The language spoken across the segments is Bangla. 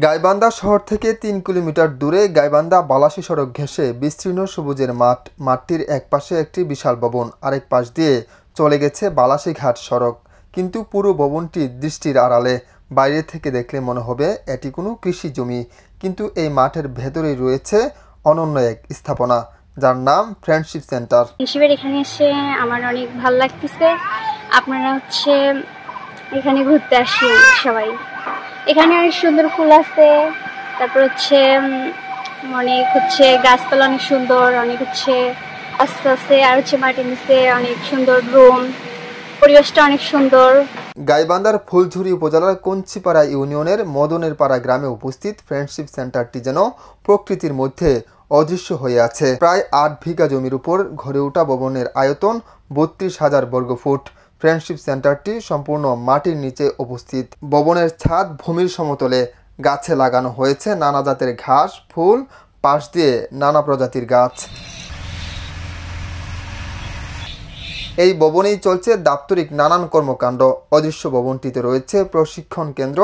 গাইবান্ধা শহর থেকে ৩ কিলোমিটার দূরে গাইবান্ধা বালাসী সড়ক ঘেঁষে বিস্তীর্ণ সবুজের মাঠটির এক পাশে একটি বিশাল ভবন, আরেক পাশ দিয়ে চলে গেছে বালাসী ঘাট সড়ক। কিন্তু পুরো ভবনটি দৃষ্টির আড়ালে, বাইরে থেকে দেখলে মনে হবে এটি কোনো কৃষি জমি। কিন্তু এই মাঠের ভেতরেই রয়েছে অনন্য এক স্থাপনা, যার নাম ফ্রেন্ডশিপ সেন্টার। শিবের এখানে এসে আমার অনেক ভালো লাগতেছে। আপনারা এখানে ঘুরতে আসি সবাই। এখানে অনেক সুন্দর ফুল আছে, তারপর অনেক গাছপালা অনেক সুন্দর, অনেক আস্তে আস্তে আর মাটির নিচে অনেক সুন্দর রুম, পরিবেশটা অনেক সুন্দর। গাইবান্ধার ফুলঝুরি উপজেলার কঞ্চিপাড়া ইউনিয়নের মদনের পাড়া গ্রামে উপস্থিত ফ্রেন্ডশিপ সেন্টারটি যেন প্রকৃতির মধ্যে অদৃশ্য হয়ে আছে। প্রায় ৮ বিঘা জমির উপর গড়ে ওঠা ভবনের আয়তন ৩২,০০০ বর্গফুট। ফ্রেন্ডশিপ সেন্টারটি সম্পূর্ণ মাটির নিচে উপস্থিত। ভবনের ছাদ ভূমির সমতলে, গাছে লাগানো হয়েছে নানা জাতের ঘাস, ফুল, পাশ দিয়ে নানা প্রজাতির গাছ। এই ভবনেই চলছে দাপ্তরিক নানান কর্মকাণ্ড। অদৃশ্য ভবনটিতে রয়েছে প্রশিক্ষণ কেন্দ্র,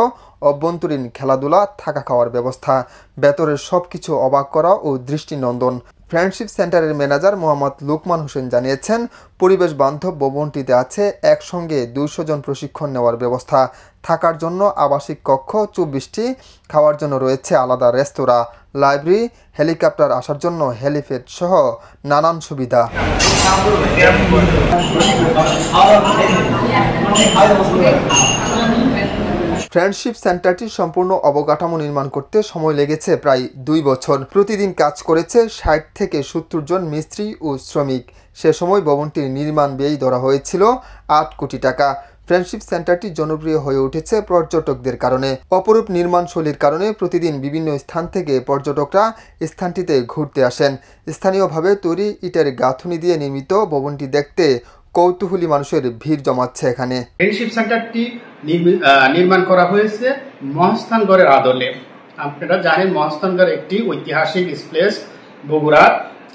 অভ্যন্তরীণ খেলাধুলা, থাকা খাওয়ার ব্যবস্থা। ভেতরের সবকিছু অবাক করা ও দৃষ্টিনন্দন। ফ্রেন্ডশিপ সেন্টারের ম্যানেজার মোহাম্মদ লুকমান হোসেন জানিয়েছেন, পরিবেশ বান্ধব ভবনটিতে আছে একসঙ্গে ২০০ জন প্রশিক্ষণ নেওয়ার ব্যবস্থা, থাকার জন্য আবাসিক কক্ষ ২৪টি, খাওয়ার জন্য রয়েছে আলাদা রেস্তোরাঁ, লাইব্রেরি, হেলিকপ্টার আসার জন্য হেলিপ্যাড সহ নানান সুবিধা। ফ্রেন্ডশিপ সেন্টারটি সম্পূর্ণ অবকাঠামো নির্মাণ করতে সময় লেগেছে প্রায় ২ বছর। প্রতিদিন কাজ করেছে ৬০ থেকে ৭০ জন মিস্ত্রি ও শ্রমিক। সে সময় ভবনটির নির্মাণ ব্যয় ধরা হয়েছিল ৮ কোটি টাকা। ফ্রেন্ডশিপ সেন্টারটি জনপ্রিয় হয়ে উঠেছে পর্যটকদের কারণে। অপরূপ নির্মাণশৈলীর কারণে প্রতিদিন বিভিন্ন স্থান থেকে পর্যটকরা স্থানটিতে ঘুরতে আসেন। স্থানীয়ভাবে তৈরি ইটের গাঁথুনি দিয়ে নির্মিত ভবনটি দেখতে কৌতূহলী মানুষের ভিড় জমাচ্ছে এখানে। ফ্রেন্ডশিপ সেন্টারটি নির্মাণ করা হয়েছে মহাস্থানগড়ের আদলে। আপনারা জানেন মহাস্থানগড় একটি ঐতিহাসিক প্লেস বগুড়া,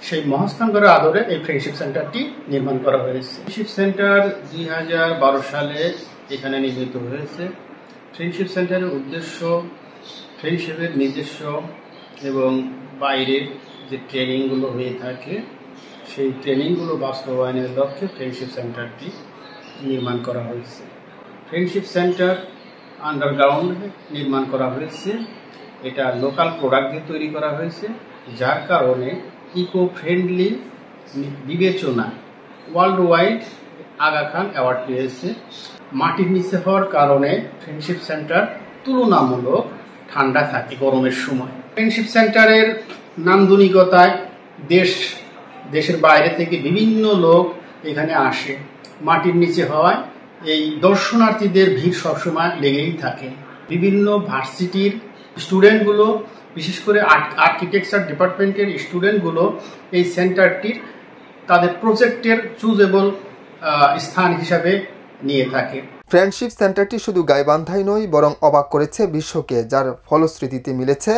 সেই মহাস্থানগড়ের আদলে এই ফ্রেন্ডশিপ সেন্টারটি নির্মাণ করা হয়েছে। ফ্রেন্ডশিপ সেন্টার ২০১২ সালে এখানে নির্মিত হয়েছে। ফ্রেন্ডশিপ সেন্টারের উদ্দেশ্য ফ্রেন্ডশিপের নিজস্ব এবং বাইরের যে ট্রেনিংগুলো হয়ে থাকে সেই ট্রেনিংগুলো বাস্তবায়নের লক্ষ্যে ফ্রেন্ডশিপ সেন্টারটি নির্মাণ করা হয়েছে। ফ্রেন্ডশিপ সেন্টার আন্ডারগ্রাউন্ডে নির্মাণ করা হয়েছে। এটা লোকাল প্রোডাক্ট দিয়ে তৈরি করা হয়েছে, যার কারণে ইকো ফ্রেন্ডলি বিবেচনায় world wide Aga Khan award পেয়েছে। মাটির নিচে হওয়ার কারণে ফ্রেন্ডশিপ সেন্টার তুলনামূলক ঠান্ডা থাকে গরমের সময়। ফ্রেন্ডশিপ সেন্টারের নান্দনিকতায় দেশের বাইরে থেকে বিভিন্ন লোক এখানে আসে। মাটির নিচে হওয়ায় এই দর্শনার্থীদের ভিড় সবসময় লেগেই থাকে। বিভিন্ন ভার্সিটির স্টুডেন্টগুলো, বিশেষ করে আর্কিটেকচার ডিপার্টমেন্টের স্টুডেন্টগুলো এই সেন্টারটির তাদের প্রজেক্টের চুজেবল স্থান হিসাবে নিয়ে থাকে। ফ্রেন্ডশিপ সেন্টারটি শুধু গাইবান্ধাই নয়, বরং অবাক করেছে বিশ্বকে, যার ফলশ্রুতিতে মিলেছে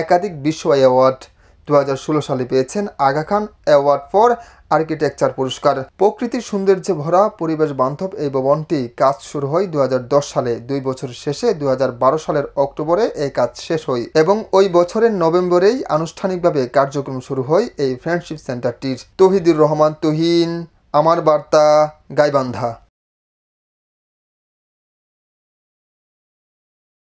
একাধিক বিশ্ব অ্যাওয়ার্ড। ২০১৬ সালে পেয়েছেন Aga Khan award for architecture পুরস্কার। প্রকৃতির সৌন্দর্যে ভরা পরিবেশ বান্ধব এই ভবনটি কাজ শুরু হয় ২০১০ সালে। ২ বছর শেষে ২০১২ সালের অক্টোবরে এই কাজ শেষ হয় এবং ওই বছরের নভেম্বরেই আনুষ্ঠানিকভাবে কার্যক্রম শুরু হয় এই ফ্রেন্ডশিপ সেন্টারটির। তৌহিদুর রহমান তুহিন, আমার বার্তা, গাইবান্ধা।